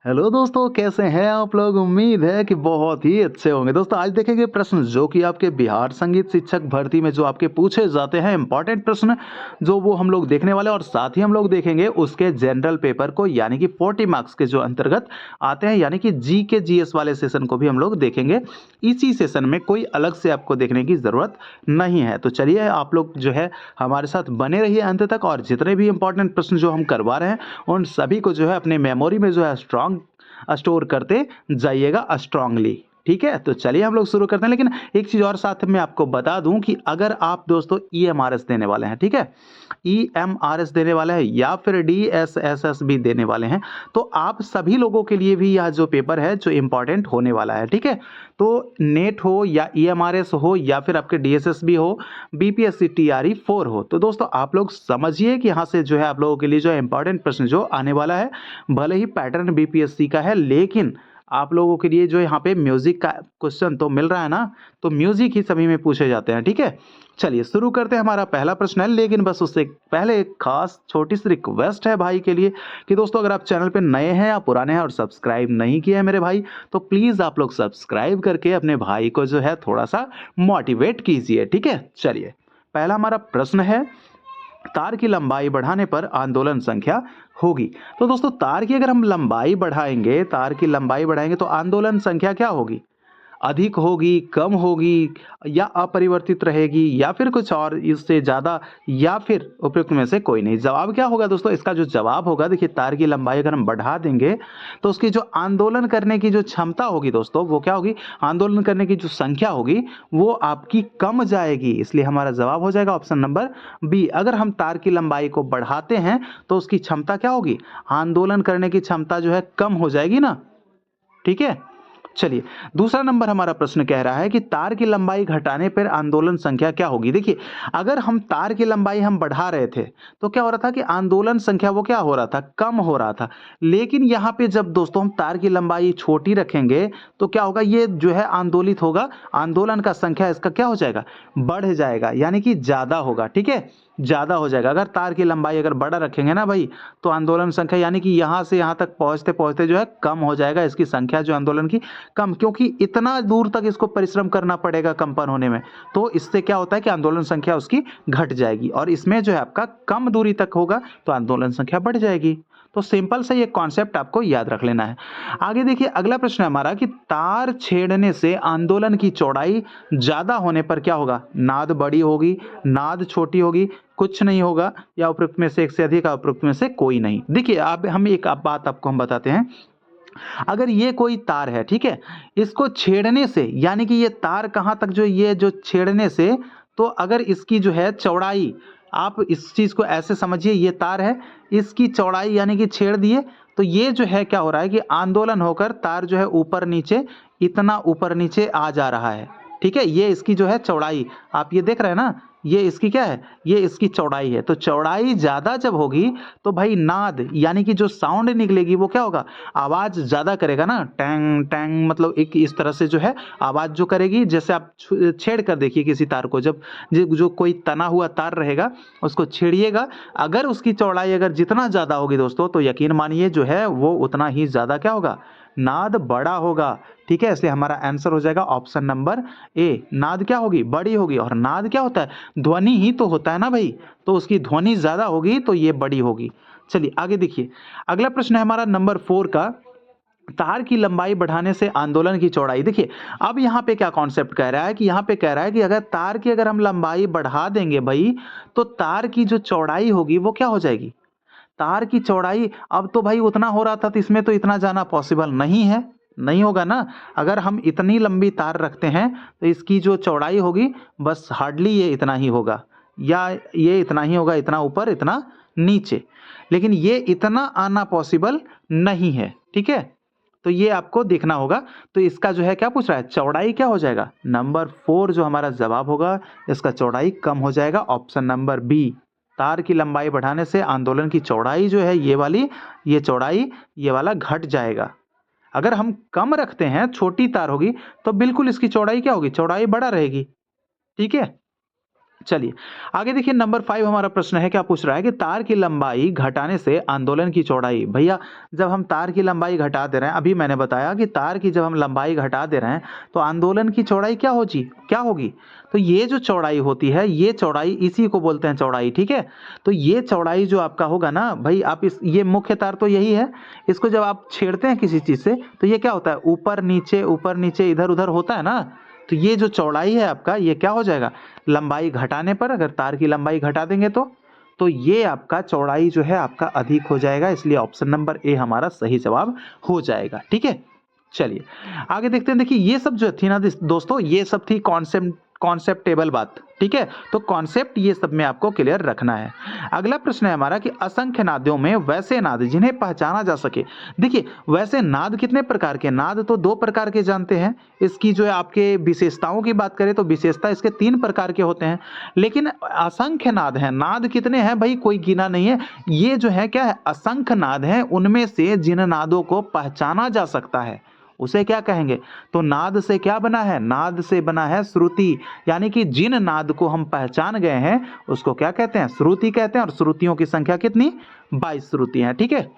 Hello दोस्तों, कैसे हैं आप लोग। उम्मीद है कि बहुत ही अच्छे होंगे। दोस्तों आज देखेंगे प्रश्न जो कि आपके बिहार संगीत शिक्षक भर्ती में जो आपके पूछे जाते हैं, इंपॉर्टेंट प्रश्न जो वो हम लोग देखने वाले हैं। और साथ ही हम लोग देखेंगे उसके जनरल पेपर को, यानी कि 40 मार्क्स के जो अंतर्गत आते हैं, यानी कि जी के जीएस वाले सेशन को भी हम लोग देखेंगे। इसी सेशन में कोई अलग से आपको देखने की ज़रूरत नहीं है। तो चलिए आप लोग जो है हमारे साथ बने रहिए अंत तक, और जितने भी इंपॉर्टेंट प्रश्न जो हम करवा रहे हैं उन सभी को जो है अपने मेमोरी में जो है स्ट्रांग स्टोर करते जाइएगा स्ट्रांगली। ठीक है, तो चलिए हम लोग शुरू करते हैं। लेकिन एक चीज़ और साथ में आपको बता दूं कि अगर आप दोस्तों ईएमआरएस देने वाले हैं, ठीक है, ईएमआरएस देने वाले हैं या फिर डीएसएसएस भी देने वाले हैं, तो आप सभी लोगों के लिए भी यह जो पेपर है जो इंपॉर्टेंट होने वाला है। ठीक है, तो नेट हो या ईएमआरएस हो या फिर आपके डीएसएस भी हो, बीपीएससी टीआरई 4 हो, तो दोस्तों आप लोग समझिए कि यहाँ से जो है आप लोगों के लिए जो इंपॉर्टेंट प्रश्न जो आने वाला है, भले ही पैटर्न बीपीएससी का है, लेकिन आप लोगों के लिए जो यहाँ पे म्यूजिक का क्वेश्चन तो मिल रहा है ना, तो म्यूजिक ही सभी में पूछे जाते हैं। ठीक है, चलिए शुरू करते हैं। हमारा पहला प्रश्न है, लेकिन बस उससे पहले एक खास छोटी सी रिक्वेस्ट है भाई के लिए कि दोस्तों अगर आप चैनल पे नए हैं या पुराने हैं और सब्सक्राइब नहीं किए हैं मेरे भाई, तो प्लीज़ आप लोग सब्सक्राइब करके अपने भाई को जो है थोड़ा सा मोटिवेट कीजिए। ठीक है, चलिए पहला हमारा प्रश्न है, तार की लंबाई बढ़ाने पर आंदोलन संख्या होगी। तो दोस्तों तार की अगर हम लंबाई बढ़ाएंगे, तार की लंबाई बढ़ाएंगे तो आंदोलन संख्या क्या होगी? अधिक होगी, कम होगी, या अपरिवर्तित रहेगी, या फिर कुछ और इससे ज़्यादा, या फिर उपयुक्त में से कोई नहीं। जवाब क्या होगा दोस्तों? इसका जो जवाब होगा, देखिए तार की लंबाई अगर हम बढ़ा देंगे तो उसकी जो आंदोलन करने की जो क्षमता होगी दोस्तों, वो क्या होगी? आंदोलन करने की जो संख्या होगी वो आपकी कम जाएगी। इसलिए हमारा जवाब हो जाएगा ऑप्शन नंबर बी। अगर हम तार की लंबाई को बढ़ाते हैं तो उसकी क्षमता क्या होगी? आंदोलन करने की क्षमता जो है कम हो जाएगी ना। ठीक है, चलिए दूसरा नंबर हमारा प्रश्न कह रहा है कि तार की लंबाई घटाने पर आंदोलन संख्या क्या होगी। देखिए अगर हम तार की लंबाई हम बढ़ा रहे थे तो क्या हो रहा था कि आंदोलन संख्या वो क्या हो रहा था? कम हो रहा था। लेकिन यहाँ पे जब दोस्तों हम तार की लंबाई छोटी रखेंगे तो क्या होगा? ये जो है आंदोलित होगा, आंदोलन का संख्या इसका क्या हो जाएगा? बढ़ जाएगा, यानी कि ज़्यादा होगा। ठीक है, ज़्यादा हो जाएगा। अगर तार की लंबाई अगर बड़ा रखेंगे ना भाई, तो आंदोलन संख्या यानी कि यहाँ से यहाँ तक पहुँचते पहुँचते जो है कम हो जाएगा, इसकी संख्या जो आंदोलन की कम, क्योंकि इतना दूर तक इसको परिश्रम करना पड़ेगा कंपन होने में। तो इससे क्या होता है कि आंदोलन संख्या उसकी घट जाएगी, और इसमें जो है आपका कम दूरी तक होगा तो आंदोलन संख्या बढ़ जाएगी। तो सिंपल से ये कॉन्सेप्ट आपको याद रख लेना है। आगे देखिए अगला प्रश्न है हमारा कि तार छेड़ने से आंदोलन की चौड़ाई ज्यादा होने पर क्या होगा? नाद बड़ी होगी, नाद छोटी होगी, कुछ नहीं होगा, या उपरोक्त में से एक से अधिक, उपरोक्त में से कोई नहीं। देखिए अब हम एक बात आपको हम बताते हैं। अगर ये कोई तार है, ठीक है, इसको छेड़ने से, यानी कि ये तार कहाँ तक जो ये जो छेड़ने से, तो अगर इसकी जो है चौड़ाई, आप इस चीज़ को ऐसे समझिए, ये तार है, इसकी चौड़ाई यानी कि छेड़ दिए, तो ये जो है क्या हो रहा है कि आंदोलन होकर तार जो है ऊपर नीचे, इतना ऊपर नीचे आ जा रहा है। ठीक है, ये इसकी जो है चौड़ाई, आप ये देख रहे हैं ना, ये इसकी क्या है? ये इसकी चौड़ाई है। तो चौड़ाई ज़्यादा जब होगी तो भाई नाद यानी कि जो साउंड निकलेगी वो क्या होगा? आवाज़ ज़्यादा करेगा ना, टैंग टैंग, मतलब एक इस तरह से जो है आवाज़ जो करेगी। जैसे आप छेड़ कर देखिए किसी तार को, जब जो कोई तना हुआ तार रहेगा उसको छेड़िएगा, अगर उसकी चौड़ाई अगर जितना ज़्यादा होगी दोस्तों, तो यकीन मानिए जो है वो उतना ही ज़्यादा क्या होगा? नाद बड़ा होगा। ठीक है, इसलिए हमारा आंसर हो जाएगा ऑप्शन नंबर ए। नाद क्या होगी? बड़ी होगी। और नाद क्या होता है? ध्वनि ही तो होता है ना भाई, तो उसकी ध्वनि ज़्यादा होगी तो ये बड़ी होगी। चलिए आगे देखिए, अगला प्रश्न है हमारा नंबर 4 का, तार की लंबाई बढ़ाने से आंदोलन की चौड़ाई। देखिए अब यहाँ पे क्या कॉन्सेप्ट कह रहा है कि यहाँ पे कह रहा है कि अगर तार की अगर हम लंबाई बढ़ा देंगे भाई, तो तार की जो चौड़ाई होगी वो क्या हो जाएगी? तार की चौड़ाई अब तो भाई उतना हो रहा था, तो इसमें तो इतना जाना पॉसिबल नहीं है, नहीं होगा ना। अगर हम इतनी लंबी तार रखते हैं तो इसकी जो चौड़ाई होगी बस हार्डली ये इतना ही होगा, या ये इतना ही होगा, इतना ऊपर इतना नीचे, लेकिन ये इतना आना पॉसिबल नहीं है। ठीक है, तो ये आपको देखना होगा। तो इसका जो है क्या पूछ रहा है? चौड़ाई क्या हो जाएगा? नंबर 4 जो हमारा जवाब होगा, इसका चौड़ाई कम हो जाएगा, ऑप्शन नंबर बी। तार की लंबाई बढ़ाने से आंदोलन की चौड़ाई जो है ये वाली, ये चौड़ाई ये वाला घट जाएगा। अगर हम कम रखते हैं, छोटी तार होगी, तो बिल्कुल इसकी चौड़ाई क्या होगी? चौड़ाई बड़ा रहेगी। ठीक है, चलिए आगे देखिए, नंबर 5 हमारा प्रश्न है, क्या पूछ रहा है कि तार की लंबाई घटाने से आंदोलन की चौड़ाई। भैया जब हम तार की लंबाई घटा दे रहे हैं, अभी मैंने बताया कि तार की जब हम लंबाई घटा दे रहे हैं तो आंदोलन की चौड़ाई क्या होगी। तो ये जो चौड़ाई होती है, ये चौड़ाई इसी को बोलते हैं चौड़ाई, ठीक है। तो ये चौड़ाई जो आपका होगा ना भाई, आप इस ये मुख्य तार तो यही है, इसको जब आप छेड़ते हैं किसी चीज से तो ये क्या होता है, ऊपर नीचे इधर उधर होता है ना। तो ये जो चौड़ाई है आपका, ये क्या हो जाएगा, लंबाई घटाने पर, अगर तार की लंबाई घटा देंगे तो ये आपका चौड़ाई जो है आपका अधिक हो जाएगा, इसलिए ऑप्शन नंबर ए हमारा सही जवाब हो जाएगा, ठीक है। चलिए आगे देखते हैं। देखिए ये सब जो थी ना दोस्तों, ये सब थी कॉन्सेप्टेबल बात, ठीक है। तो कॉन्सेप्ट ये सब में आपको क्लियर रखना है। अगला प्रश्न है हमारा कि असंख्य नादों में वैसे नाद जिन्हें पहचाना जा सके। देखिए वैसे नाद कितने प्रकार के, नाद तो 2 प्रकार के जानते हैं। इसकी जो है आपके विशेषताओं की बात करें तो विशेषता इसके 3 प्रकार के होते हैं, लेकिन असंख्य नाद है। नाद कितने हैं भाई, कोई गिना नहीं है। ये जो है क्या है, असंख्य नाद है। उनमें से जिन नादों को पहचाना जा सकता है उसे क्या कहेंगे। तो नाद से क्या बना है, नाद से बना है श्रुति, यानी कि जिन नाद को हम पहचान गए हैं उसको क्या कहते हैं, श्रुति कहते हैं। और श्रुतियों की संख्या कितनी, 22 श्रुति हैं, ठीक है।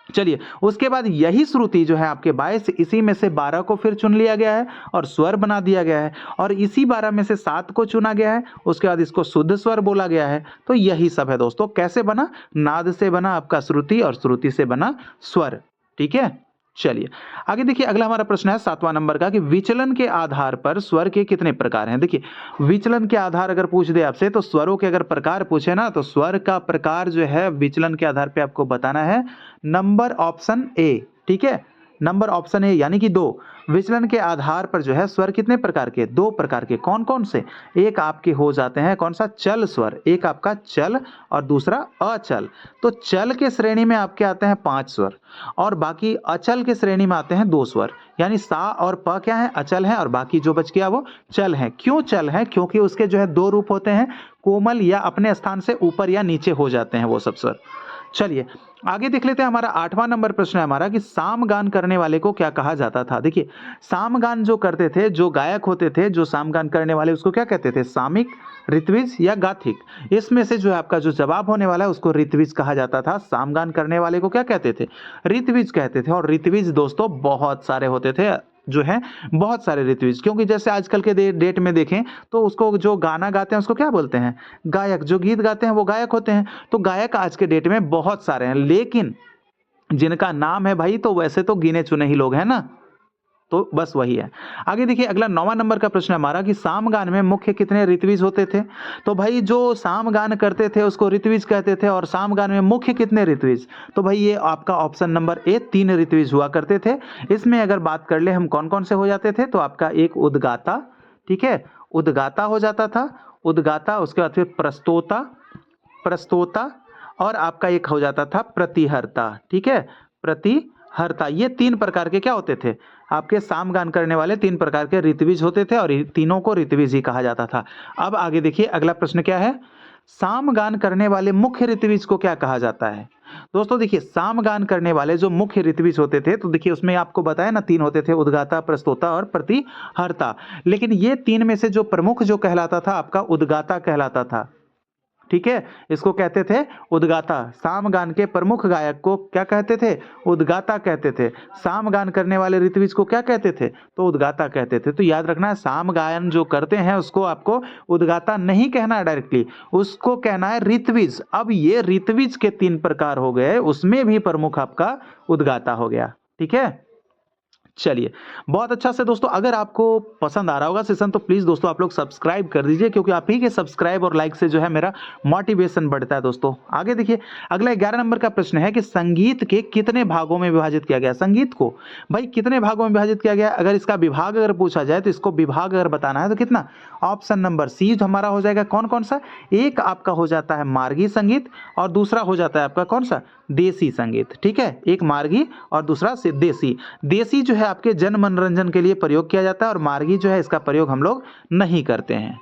चलिए उसके बाद यही श्रुति जो है आपके 22, इसी में से 12 को फिर चुन लिया गया है और स्वर बना दिया गया है, और इसी 12 में से 7 को चुना गया है, उसके बाद इसको शुद्ध स्वर बोला गया है। तो यही सब है दोस्तों। कैसे बना, नाद से बना आपका श्रुति और श्रुति से बना स्वर, ठीक है। चलिए आगे देखिए, अगला हमारा प्रश्न है 7वां नंबर का कि विचलन के आधार पर स्वर के कितने प्रकार हैं। देखिए विचलन के आधार अगर पूछ दे आपसे, तो स्वरों के अगर प्रकार पूछे ना, तो स्वर का प्रकार जो है विचलन के आधार पे आपको बताना है नंबर ऑप्शन ए, ठीक है। नंबर ऑप्शन ए यानी कि 2। विचलन के आधार पर जो है स्वर कितने प्रकार के, 2 प्रकार के। कौन कौन से, एक आपके हो जाते हैं कौन सा, चल स्वर, एक आपका चल और दूसरा अचल। तो चल के श्रेणी में आपके आते हैं 5 स्वर और बाकी अचल के श्रेणी में आते हैं 2 स्वर, यानी सा और प क्या है, अचल है, और बाकी जो बच गया वो चल है। क्यों चल है, क्योंकि उसके जो है 2 रूप होते हैं, कोमल या अपने स्थान से ऊपर या नीचे हो जाते हैं वो सब स्वर। चलिए आगे देख लेते हैं। हमारा 8वां नंबर प्रश्न है हमारा कि सामगान करने वाले को क्या कहा जाता था। देखिए सामगान जो करते थे, जो गायक होते थे, जो सामगान करने वाले, उसको क्या कहते थे, सामिक, ऋत्विज या गाथिक। इसमें से जो है आपका जो जवाब होने वाला है उसको ऋत्विज कहा जाता था। सामगान करने वाले को क्या कहते थे, ऋत्विज कहते थे। और ऋत्विज दोस्तों बहुत सारे होते थे, जो है बहुत सारे ऋत्विज, क्योंकि जैसे आजकल के डेट में देखें तो उसको जो गाना गाते हैं उसको क्या बोलते हैं, गायक। जो गीत गाते हैं वो गायक होते हैं। तो गायक आज के डेट में बहुत सारे हैं, लेकिन जिनका नाम है भाई तो वैसे तो गिने चुने ही लोग हैं ना। तो बस वही है। आगे देखिए, अगला 9वां नंबर का प्रश्न हमारा कि सामगान में मुख्य कितने ऋत्विज होते थे। तो भाई जो सामगान करते थे उसको ऋत्विज कहते थे, और सामगान में मुख्य कितने ऋत्विज, तो भाई ये आपका ऑप्शन नंबर ए 3 ऋत्विज हुआ करते थे। इसमें अगर बात कर ले हम कौन कौन से हो जाते थे, तो आपका एक उद्गाता, ठीक है, उद्गाता हो जाता था, उद्गाता, उसके बाद फिर प्रस्तोता और आपका एक हो जाता था प्रतिहर्ता, ठीक है, प्रतिहर्ता। ये 3 प्रकार के क्या होते थे, आपके सामगान करने वाले 3 प्रकार के ऋत्विज होते थे, और तीनों को ऋत्विज ही कहा जाता था। अब आगे देखिए, अगला प्रश्न क्या है, सामगान करने वाले मुख्य ऋत्विज को क्या कहा जाता है। दोस्तों देखिए सामगान करने वाले जो मुख्य ऋत्विज होते थे, तो देखिए उसमें आपको बताया ना 3 होते थे, उद्गाता, प्रस्तोता और प्रतिहर्ता। लेकिन ये 3 में से जो प्रमुख जो कहलाता था आपका उद्गाता कहलाता था, ठीक है, इसको कहते थे उद्गाता। सामगान के प्रमुख गायक को क्या कहते थे, उद्गाता कहते थे। सामगान करने वाले ऋत्विज को क्या कहते थे, तो उद्गाता कहते थे। तो याद रखना है, सामगान जो करते हैं उसको आपको उद्गाता नहीं कहना है डायरेक्टली, उसको कहना है ऋत्विज। अब ये ऋत्विज के 3 प्रकार हो गए, उसमें भी प्रमुख आपका उद्गाता हो गया, ठीक है। चलिए बहुत अच्छा से दोस्तों, अगर आपको पसंद आ रहा होगा सेशन तो प्लीज़ दोस्तों आप लोग सब्सक्राइब कर दीजिए, क्योंकि आप ही के सब्सक्राइब और लाइक से जो है मेरा मोटिवेशन बढ़ता है दोस्तों। आगे देखिए, अगला 11 नंबर का प्रश्न है कि संगीत के कितने भागों में विभाजित किया गया। संगीत को भाई कितने भागों में विभाजित किया गया, अगर इसका विभाग अगर पूछा जाए तो इसको विभाग अगर बताना है तो कितना, ऑप्शन नंबर सी हमारा हो जाएगा कौन कौन सा, एक आपका हो जाता है मार्गी संगीत और दूसरा हो जाता है आपका कौन सा, देसी संगीत, ठीक है। एक मार्गी और दूसरा देसी। देसी जो है आपके जन मनोरंजन के लिए प्रयोग किया जाता है, और मार्गी जो है इसका प्रयोग हम लोग नहीं करते हैं।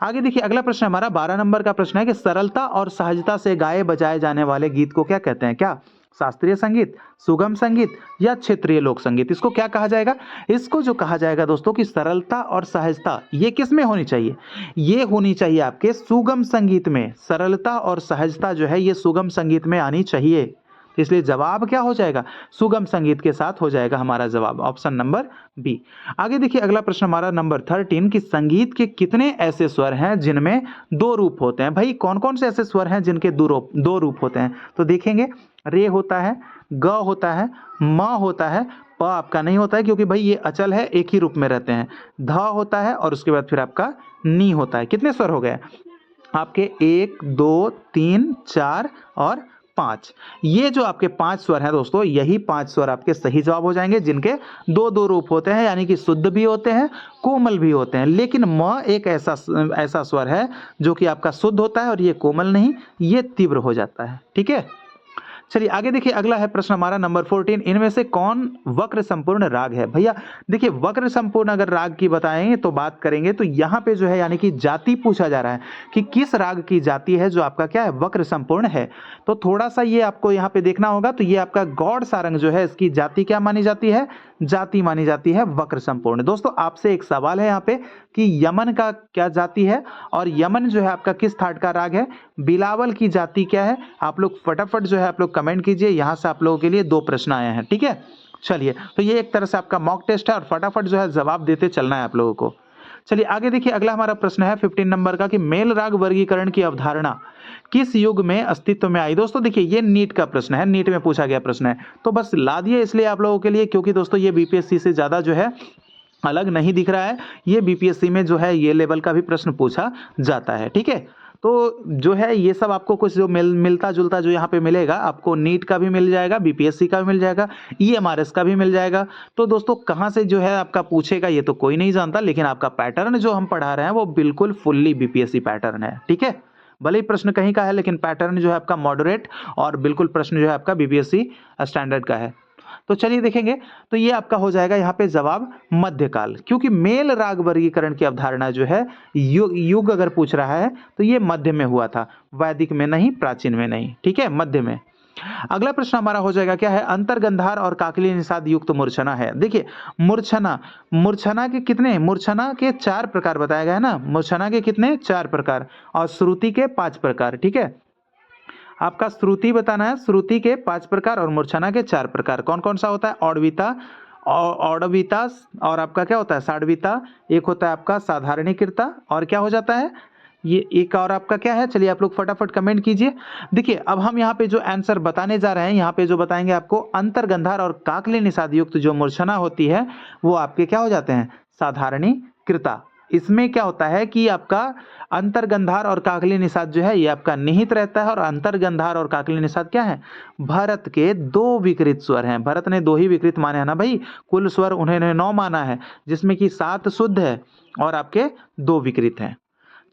आगे देखिए, अगला प्रश्न हमारा 12 नंबर का प्रश्न है कि सरलता और सहजता से गाए बजाए जाने वाले गीत को क्या कहते हैं। क्या शास्त्रीय संगीत, सुगम संगीत या क्षेत्रीय लोक संगीत। इसको क्या कहा जाएगा? इसको जो कहा जाएगा दोस्तों कि सरलता और सहजता ये किस में होनी चाहिए? ये होनी चाहिए आपके सुगम संगीत में। सरलता और सहजता जो है ये सुगम संगीत में आनी चाहिए। इसलिए जवाब क्या हो जाएगा? सुगम संगीत के साथ हो जाएगा हमारा जवाब, ऑप्शन नंबर बी। आगे देखिए अगला प्रश्न हमारा नंबर 13 कि संगीत के कितने ऐसे स्वर हैं जिनमें दो रूप होते हैं? भाई कौन कौन से ऐसे स्वर हैं जिनके दो रूप होते हैं? तो देखेंगे रे होता है, ग होता है, म होता है, प आपका नहीं होता है क्योंकि भाई ये अचल है, एक ही रूप में रहते हैं। ध होता है और उसके बाद फिर आपका नी होता है। कितने स्वर हो गए आपके? 1 2 3 4 और 5। ये जो आपके 5 स्वर हैं दोस्तों, यही 5 स्वर आपके सही जवाब हो जाएंगे जिनके दो दो रूप होते हैं, यानी कि शुद्ध भी होते हैं, कोमल भी होते हैं। लेकिन म एक ऐसा स्वर है जो कि आपका शुद्ध होता है और ये कोमल नहीं, ये तीव्र हो जाता है। ठीक है, चलिए आगे देखिए अगला है प्रश्न हमारा नंबर 14, इनमें से कौन वक्र संपूर्ण राग है? भैया देखिए वक्र संपूर्ण अगर राग की बताएंगे तो बात करेंगे तो यहाँ पे जो है यानी कि जाति पूछा जा रहा है कि किस राग की जाति है जो आपका क्या है? वक्र संपूर्ण है। तो थोड़ा सा ये आपको यहाँ पे देखना होगा। तो ये आपका गौड़ सारंग जो है इसकी जाति क्या मानी जाती है? जाति मानी जाती है वक्र संपूर्ण। दोस्तों आपसे एक सवाल है यहाँ पे कि यमन का क्या जाति है और यमन जो है आपका किस थाट का राग है? बिलावल की जाति क्या है? आप लोग फटाफट जो है आप लोग कमेंट कीजिए। यहाँ से आप लोगों के लिए 2 प्रश्न आए हैं। ठीक है, चलिए तो ये एक तरह से आपका मॉक टेस्ट है और फटाफट जो है जवाब देते चलना है आप लोगों को। चलिए आगे देखिए अगला हमारा प्रश्न है 15 नंबर का कि मेल राग वर्गीकरण की अवधारणा किस युग में अस्तित्व में आई? दोस्तों देखिए ये नीट का प्रश्न है, नीट में पूछा गया प्रश्न है, तो बस ला दिए इसलिए आप लोगों के लिए क्योंकि दोस्तों ये बीपीएससी से ज्यादा जो है अलग नहीं दिख रहा है। ये बीपीएससी में जो है ये लेवल का भी प्रश्न पूछा जाता है। ठीक है, तो जो है ये सब आपको कुछ जो मिलता जुलता जो यहाँ पे मिलेगा, आपको नीट का भी मिल जाएगा, बीपीएससी का भी मिल जाएगा, ईएमआरएस का भी मिल जाएगा। तो दोस्तों कहाँ से जो है आपका पूछेगा ये तो कोई नहीं जानता, लेकिन आपका पैटर्न जो हम पढ़ा रहे हैं वो बिल्कुल फुल्ली बीपीएससी पैटर्न है। ठीक है, भले ही प्रश्न कहीं का है लेकिन पैटर्न जो है आपका मॉडरेट और बिल्कुल प्रश्न जो है आपका बीपीएससी स्टैंडर्ड का है। तो चलिए देखेंगे, तो ये आपका हो जाएगा यहाँ पे जवाब मध्यकाल, क्योंकि मेल राग वर्गीकरण की अवधारणा जो है युग अगर पूछ रहा है तो ये मध्य में हुआ था, वैदिक में नहीं, प्राचीन में नहीं। ठीक है, मध्य में। अगला प्रश्न हमारा हो जाएगा क्या है? अंतर्गंधार और काकली निषाद युक्त मूर्छना है। देखिए मूर्छना के कितने? मूर्छना के 4 प्रकार बताया गया है ना। मूर्छना के कितने? 4 प्रकार और श्रुति के 5 प्रकार। ठीक है, आपका श्रुति बताना है, श्रुति के 5 प्रकार और मूर्छना के 4 प्रकार। कौन कौन सा होता है? औडविता और आपका क्या होता है? षाड्विता। एक होता है आपका साधारणीकृता और क्या हो जाता है ये एक और आपका क्या है? चलिए आप लोग फटाफट कमेंट कीजिए। देखिए अब हम यहाँ पे जो आंसर बताने जा रहे हैं, यहाँ पे जो बताएंगे आपको अंतर्गंधार और काकली निषाद युक्त जो मूर्छना होती है वो आपके क्या हो जाते हैं? साधारणीकृता। इसमें क्या होता है कि आपका अंतर्गंधार और काकली निषाद जो है ये आपका निहित रहता है और अंतर्गंधार और काकली निषाद क्या है? भरत के 2 विकृत स्वर हैं। भरत ने 2 ही विकृत माने हैं ना भाई, कुल स्वर उन्होंने 9 माना है जिसमें कि 7 शुद्ध है और आपके 2 विकृत हैं।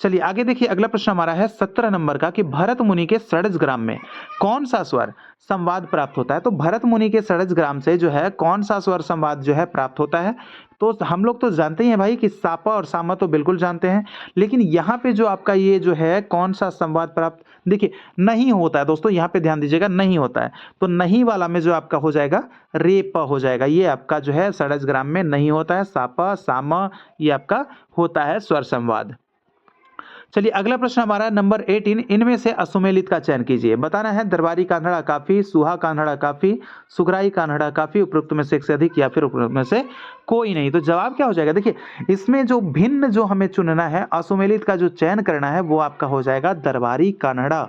चलिए आगे देखिए अगला प्रश्न हमारा है 17 नंबर का कि भरत मुनि के षड्ज ग्राम में कौन सा स्वर संवाद प्राप्त होता है? तो भरत मुनि के षड्ज ग्राम से जो है कौन सा स्वर संवाद जो है प्राप्त होता है? तो हम लोग तो जानते ही हैं भाई कि सापा और सामा तो बिल्कुल जानते हैं, लेकिन यहाँ पे जो आपका ये जो है कौन सा संवाद प्राप्त, देखिए नहीं होता है दोस्तों, यहाँ पे ध्यान दीजिएगा, नहीं होता है। तो नहीं वाला में जो आपका हो जाएगा रेप हो जाएगा, ये आपका जो है षड्ज ग्राम में नहीं होता है। सापा सामा ये आपका होता है स्वर संवाद। चलिए अगला प्रश्न हमारा नंबर 18, इनमें से असुमेलित का चयन कीजिए। बताना है दरबारी कान्हड़ा काफी, सुहा कान्हड़ा काफी, सुगराई कान्हड़ा काफी, उपरोक्त में से एक से अधिक या फिर उपरोक्त में से कोई नहीं। तो जवाब क्या हो जाएगा? देखिए इसमें जो भिन्न जो हमें चुनना है, असुमेलित का जो चयन करना है वो आपका हो जाएगा दरबारी कान्हड़ा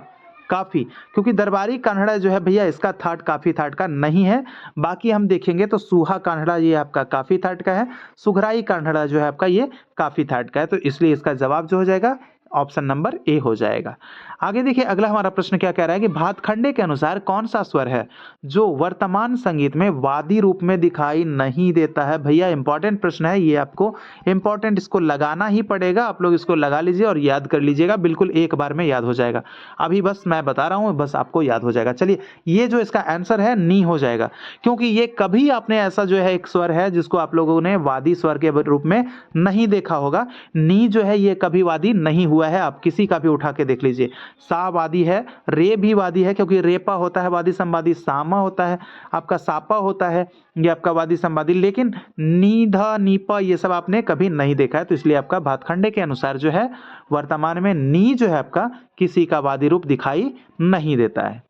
काफी, क्योंकि दरबारी कान्हड़ा जो है भैया इसका थाट काफी थाट का नहीं है। बाकी हम देखेंगे तो सुहा कान्हड़ा ये आपका काफी थाट का है, सुगराई कान्हड़ा जो है आपका ये काफी थाट का है। तो इसलिए इसका जवाब जो हो जाएगा ऑप्शन नंबर ए हो जाएगा। आगे देखिए अगला हमारा प्रश्न क्या कह रहा है कि भातखंडे के अनुसार कौन सा स्वर है जो वर्तमान संगीत में वादी रूप में दिखाई नहीं देता है? भैया इंपॉर्टेंट प्रश्न है ये, आपको इंपॉर्टेंट इसको लगाना ही पड़ेगा। आप लोग इसको लगा लीजिए और याद कर लीजिएगा, बिल्कुल एक बार में याद हो जाएगा। अभी बस मैं बता रहा हूँ, बस आपको याद हो जाएगा। चलिए ये जो इसका आंसर है नी हो जाएगा, क्योंकि ये कभी आपने ऐसा जो है एक स्वर है जिसको आप लोगों ने वादी स्वर के रूप में नहीं देखा होगा। नी जो है ये कभी वादी नहीं हुआ हुआ है, आप किसी का भी उठा के देख लीजिए। सा वादी है, रे भी वादी है क्योंकि रेपा होता है वादी संवादी, सामा होता है आपका, सापा होता है ये आपका वादी संवादी, लेकिन नीधा नीपा ये सब आपने कभी नहीं देखा है, तो इसलिए आपका भातखंडे के अनुसार जो है वर्तमान में नी जो है आपका किसी का वादी रूप दिखाई नहीं देता है।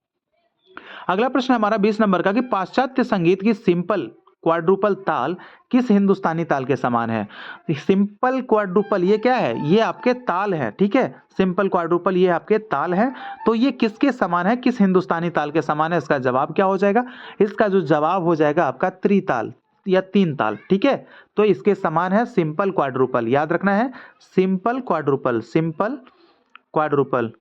अगला प्रश्न हमारा 20 नंबर का कि पाश्चात्य संगीत की सिंपल क्वाड्रुपल ताल किस हिंदुस्तानी ताल के समान है। सिंपल क्वाड्रुपल ये क्या है, ये आपके ताल है, ठीक है, सिंपल क्वाड्रुपल ये आपके ताल है, तो ये किसके समान है, किस हिंदुस्तानी ताल के समान है, इसका जवाब क्या हो जाएगा, इसका जो जवाब हो जाएगा आपका त्रिताल या तीन ताल, ठीक है, तो इसके समान है सिंपल क्वाड्रुपल, याद रखना है सिंपल क्वाड्रुपल, सिंपल क्वाड्रुपल,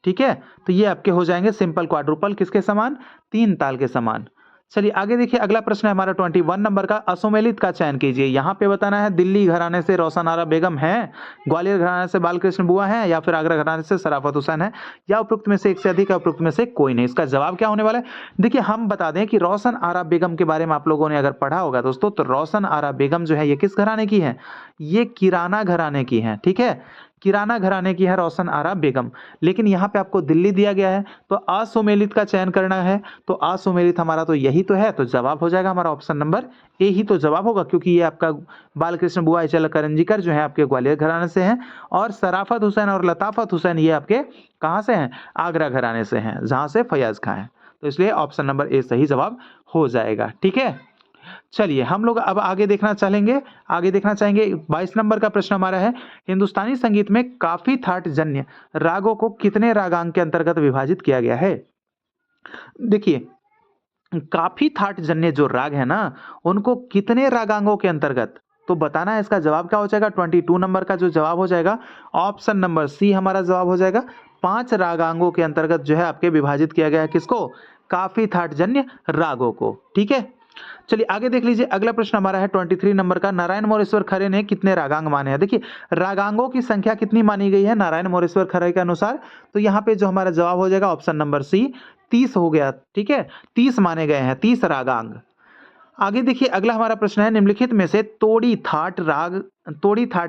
ठीक है, तो ये आपके हो जाएंगे सिंपल क्वाड्रुपल किसके समान, तीन ताल के समान। चलिए आगे देखिए, अगला प्रश्न है हमारा 21 नंबर का, असुमेलित का चयन कीजिए। यहाँ पे बताना है दिल्ली घराने से रोशन आरा बेगम है, ग्वालियर घराने से बालकृष्ण बुआ है, या फिर आगरा घराने से शराफत हुसैन है, या उपरोक्त में से एक से अधिक, या उपरोक्त में से कोई नहीं। इसका जवाब क्या होने वाला है, देखिए हम बता दें कि रोशन आरा बेगम के बारे में आप लोगों ने अगर पढ़ा होगा दोस्तों, तो रोशन आरा बेगम जो है ये किस घराने की है, ये किराना घराने की है, ठीक है, किराना घराने की है रोशन आरा बेगम। लेकिन यहाँ पे आपको दिल्ली दिया गया है, तो असुमेलित का चयन करना है, तो असुमेलित हमारा तो यही तो है, तो जवाब हो जाएगा हमारा ऑप्शन नंबर ए ही तो जवाब होगा, क्योंकि ये आपका बालकृष्ण बुआ अचल करंजीकर जो है आपके ग्वालियर घराने से हैं, और शराफत हुसैन और लताफत हुसैन ये आपके कहाँ से हैं, आगरा घराने से हैं, जहाँ से फैयाज खां हैं, तो इसलिए ऑप्शन नंबर ए सही जवाब हो जाएगा, ठीक है। चलिए हम लोग अब आगे देखना चाहेंगे 22 नंबर का प्रश्न हमारा है, हिंदुस्तानी संगीत में काफी थाट जन्य रागों को कितने रागांग के अंतर्गत विभाजित किया गया है। देखिए काफी थाट जन्य जो राग है ना, उनको कितने रागांगों के अंतर्गत तो बताना है, इसका जवाब क्या हो जाएगा, 22 नंबर का जो जवाब हो जाएगा ऑप्शन नंबर सी हमारा जवाब हो जाएगा, 5 रागांगों के अंतर्गत जो है आपके विभाजित किया गया है, किसको, काफी थाट जन्य रागों को, ठीक है। चलिए आगे देख लीजिए, अगला प्रश्न हमारा है 23 नंबर का, नारायण मोरेश्वर खरे ने कितने रागांग माने हैं। देखिए रागांगों की संख्या कितनी मानी गई है नारायण मोरेश्वर खरे के अनुसार, तो यहाँ पे जो हमारा जवाब हो जाएगा ऑप्शन नंबर सी 30 हो गया, ठीक है, 30 माने गए हैं, 30 रागांग। आगे देखिए अगला हमारा प्रश्न है, निम्नलिखित में से तोड़ी थाट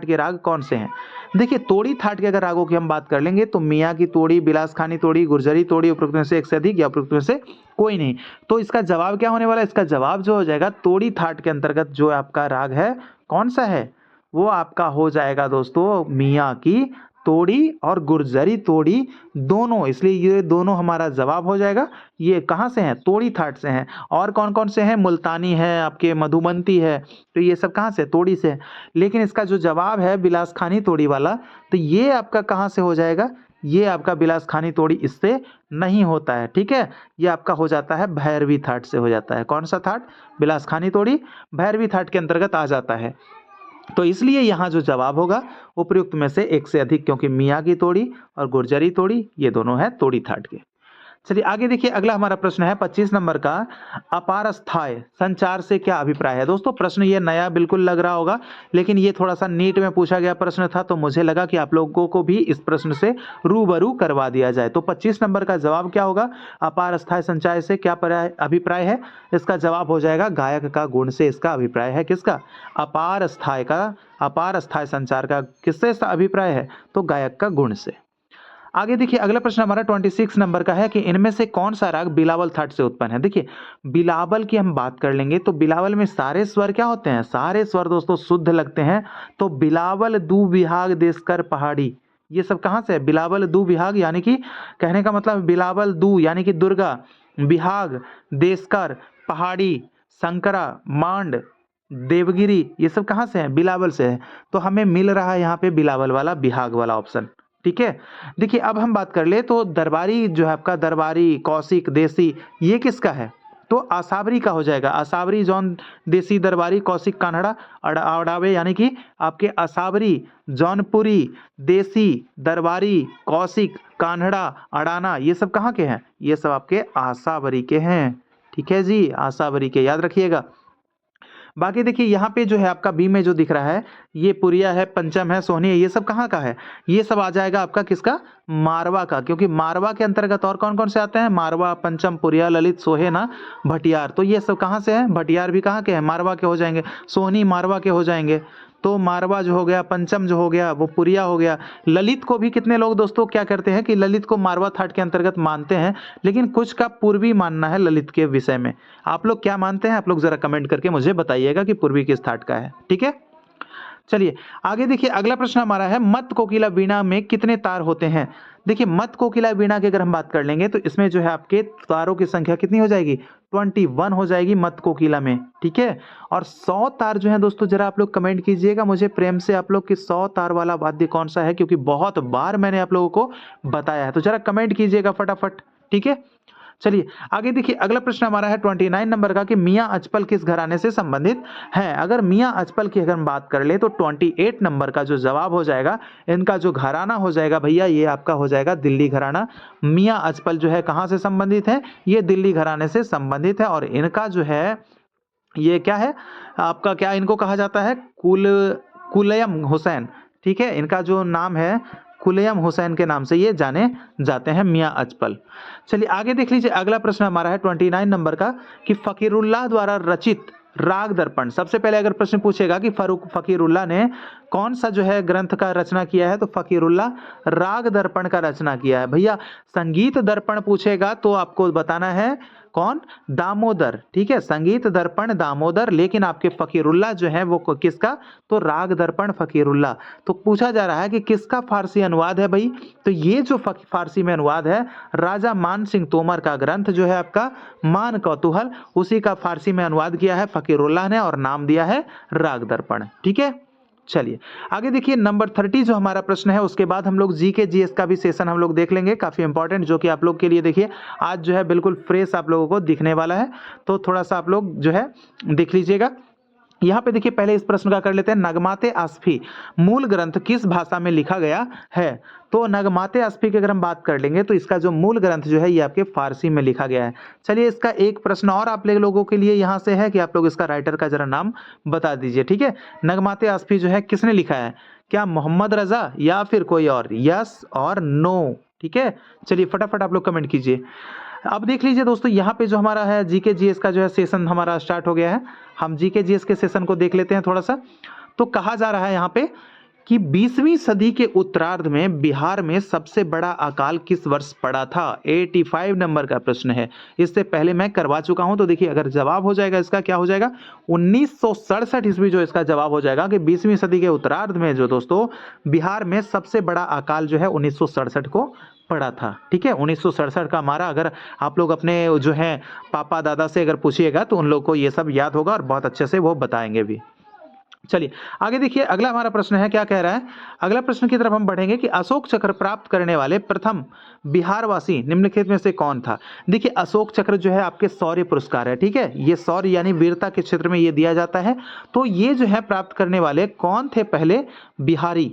के राग कौन से हैं। देखिए तोड़ी थाट के अगर रागों की हम बात कर लेंगे तो मियाँ की तोड़ी, बिलास खानी तोड़ी, गुर्जरी तोड़ी, उपरोक्त में से एक से अधिक, या उपरोक्त में से कोई नहीं। तो इसका जवाब क्या होने वाला है, इसका जवाब जो हो जाएगा तोड़ी थाट के अंतर्गत जो आपका राग है कौन सा है, वो आपका हो जाएगा दोस्तों मियाँ की तोड़ी और गुर्जरी तोड़ी दोनों, इसलिए ये दोनों हमारा जवाब हो जाएगा। ये कहाँ से हैं, तोड़ी थाट से हैं। और कौन कौन से हैं, मुल्तानी है आपके, मधुबंती है, तो ये सब कहाँ से, तोड़ी से। लेकिन इसका जो जवाब है बिलास खानी तोड़ी वाला, तो ये आपका कहाँ से हो जाएगा, ये आपका बिलास खानी तोड़ी इससे नहीं होता है, ठीक है, ये आपका हो जाता है भैरवी थाट से हो जाता है। कौन सा थाट, बिलास खानी तोड़ी भैरवी थाट के अंतर्गत आ जाता है। तो इसलिए यहाँ जो जवाब होगा उपयुक्त में से एक से अधिक, क्योंकि मियाँ की तोड़ी और गुर्जरी तोड़ी ये दोनों है तोड़ी थाट के। चलिए आगे देखिए, अगला हमारा प्रश्न है 25 नंबर का, अपारस्थाय संचार से क्या अभिप्राय है। दोस्तों प्रश्न ये नया बिल्कुल लग रहा होगा, लेकिन ये थोड़ा सा नीट में पूछा गया प्रश्न था, तो मुझे लगा कि आप लोगों को भी इस प्रश्न से रूबरू करवा दिया जाए। तो 25 नंबर का जवाब क्या होगा, अपारस्थाय संचार से क्या अभिप्राय है, इसका जवाब हो जाएगा गायक का गुण से इसका अभिप्राय है। किसका, अपार अस्थाई संचार का किससे अभिप्राय है, तो गायक का गुण से। आगे देखिए अगला प्रश्न हमारा 26 नंबर का है कि इनमें से कौन सा राग बिलावल थाट से उत्पन्न है। देखिए बिलावल की हम बात कर लेंगे तो बिलावल में सारे स्वर क्या होते हैं, सारे स्वर दोस्तों शुद्ध लगते हैं। तो बिलावल दू बिहाग देशकर पहाड़ी, ये सब कहाँ से है, बिलावल दू बिहाग, यानी कि कहने का मतलब बिलावल दू यानी कि दुर्गा, बिहाग देशकर, पहाड़ी, शंकरा, मांड, देवगिरी, ये सब कहाँ से है, बिलावल से है। तो हमें मिल रहा है यहाँ पे बिलावल वाला, बिहाग वाला ऑप्शन, ठीक है। देखिए अब हम बात कर ले तो दरबारी जो है आपका, दरबारी, कौशिक, देसी, ये किसका है, तो आसावरी का हो जाएगा। आसावरी जौन, देसी, दरबारी, कौशिक, कान्हड़ा, अड़ावे, यानी कि आपके आसावरी, जौनपुरी, देसी, दरबारी, कौशिक, कान्हड़ा, अड़ाना, ये सब कहाँ के हैं, ये सब आपके आसावरी के हैं, ठीक है जी, आसावरी के, याद रखिएगा। बाकी देखिए यहाँ पे जो है आपका बी में जो दिख रहा है, ये पुरिया है, पंचम है, सोहनी है, ये सब कहाँ का है, ये सब आ जाएगा आपका किसका, मारवा का, क्योंकि मारवा के अंतर्गत और कौन कौन से आते हैं, मारवा, पंचम, पुरिया, ललित, सोहेना, भटियार, तो ये सब कहाँ से है, भटियार भी कहाँ के हैं, मारवा के हो जाएंगे, सोहनी मारवा के हो जाएंगे। तो मारवा जो हो गया, पंचम जो हो गया वो पुरिया हो गया। ललित को भी कितने लोग दोस्तों क्या करते हैं कि ललित को मारवा थाट के अंतर्गत मानते हैं, लेकिन कुछ का पूर्वी मानना है ललित के विषय में। आप लोग क्या मानते हैं? आप लोग जरा कमेंट करके मुझे बताइएगा कि पूर्वी किस थाट का है। ठीक है, चलिए आगे देखिए। अगला प्रश्न हमारा है मत कोकिला वीणा में कितने तार होते हैं? देखिए मत कोकिला वीणा की अगर हम बात कर लेंगे तो इसमें जो है आपके तारों की संख्या कितनी हो जाएगी? 21 हो जाएगी मत कोकिला में। ठीक है, और 100 तार जो है दोस्तों, जरा आप लोग कमेंट कीजिएगा मुझे प्रेम से आप लोग कि 100 तार वाला वाद्य कौन सा है, क्योंकि बहुत बार मैंने आप लोगों को बताया है। तो जरा कमेंट कीजिएगा फटाफट। ठीक है, चलिए आगे देखिए। अगला प्रश्न हमारा है 29 नंबर का कि मियां अचपल किस घराने से संबंधित है? अगर मियां अचपल की अगर हम बात कर ले तो 28 नंबर का जो जवाब हो जाएगा, इनका जो घराना हो जाएगा भैया, ये आपका हो जाएगा दिल्ली घराना। मियां अचपल जो है कहां से संबंधित है? ये दिल्ली घराने से संबंधित है। और इनका जो है ये क्या है आपका, क्या इनको कहा जाता है? कुलयम हुसैन। ठीक है, इनका जो नाम है कुलयम हुसैन के नाम से ये जाने जाते हैं मियां अचपल। चलिए आगे देख लीजिए। अगला प्रश्न हमारा है 29 नंबर का कि फकीरुल्लाह द्वारा रचित राग दर्पण। सबसे पहले अगर प्रश्न पूछेगा कि फकीरुल्लाह ने कौन सा जो है ग्रंथ का रचना किया है, तो फकीरुल्लाह राग दर्पण का रचना किया है। भैया संगीत दर्पण पूछेगा तो आपको बताना है कौन? दामोदर। ठीक है, संगीत दर्पण दामोदर, लेकिन आपके फकीरुल्लाह जो है वो किसका? तो राग दर्पण फकीरुल्लाह। तो पूछा जा रहा है कि किसका फारसी अनुवाद है भाई? तो ये जो फारसी में अनुवाद है राजा मान सिंह तोमर का ग्रंथ जो है आपका मान कौतूहल, उसी का फारसी में अनुवाद किया है फकीरुल्लाह ने और नाम दिया है राग दर्पण। ठीक है, चलिए आगे देखिए। नंबर 30 जो हमारा प्रश्न है, उसके बाद हम लोग जीके जीएस का भी सेशन हम लोग देख लेंगे, काफी इंपॉर्टेंट, जो कि आप लोग के लिए देखिए आज जो है बिल्कुल फ्रेश आप लोगों को दिखने वाला है। तो थोड़ा सा आप लोग जो है देख लीजिएगा। यहाँ पे देखिए पहले इस प्रश्न का कर लेते हैं। नगमाते आसफी मूल ग्रंथ किस भाषा में लिखा गया है? तो नगमाते आसफी की अगर हम बात कर लेंगे तो इसका जो मूल ग्रंथ जो है ये आपके फारसी में लिखा गया है। चलिए इसका एक प्रश्न और आप लोगों के लिए यहाँ से है कि आप लोग इसका राइटर का जरा नाम बता दीजिए। ठीक है, नगमाते आसफी जो है किसने लिखा है? क्या मोहम्मद रजा या फिर कोई और? यस और नो। ठीक है, चलिए फटाफट आप लोग कमेंट कीजिए। अब देख लीजिए दोस्तों, यहाँ पे जो हमारा है जीके जीएस का जो है सेशन हमारा स्टार्ट हो गया है। हम जीके जीएस के सेशन को देख लेते हैं थोड़ा सा। तो कहा जा रहा है यहाँ पे कि 20वीं सदी के उत्तरार्ध में बिहार में सबसे बड़ा अकाल किस वर्ष पड़ा था? 85 नंबर का प्रश्न है। इससे पहले मैं करवा चुका हूं, तो देखिए अगर जवाब हो जाएगा इसका क्या हो जाएगा? 1967 ईस्वी जो इसका जवाब हो जाएगा कि 20वीं सदी के उत्तरार्ध में जो दोस्तों बिहार में सबसे बड़ा अकाल जो है 1967 को पड़ा था। ठीक है, 1967 का हमारा, अगर आप लोग अपने जो है पापा दादा से अगर पूछिएगा तो उन लोग को ये सब याद होगा और बहुत अच्छे से वो बताएंगे भी। चलिए आगे देखिए। अगला हमारा प्रश्न है, क्या कह रहा है? अगला प्रश्न की तरफ हम बढ़ेंगे कि अशोक चक्र प्राप्त करने वाले प्रथम बिहारवासी निम्नलिखित में से कौन था? देखिए अशोक चक्र जो है आपके शौर्य पुरस्कार है। ठीक है, ये शौर्य यानी वीरता के क्षेत्र में ये दिया जाता है। तो ये जो है प्राप्त करने वाले कौन थे पहले? बिहारी।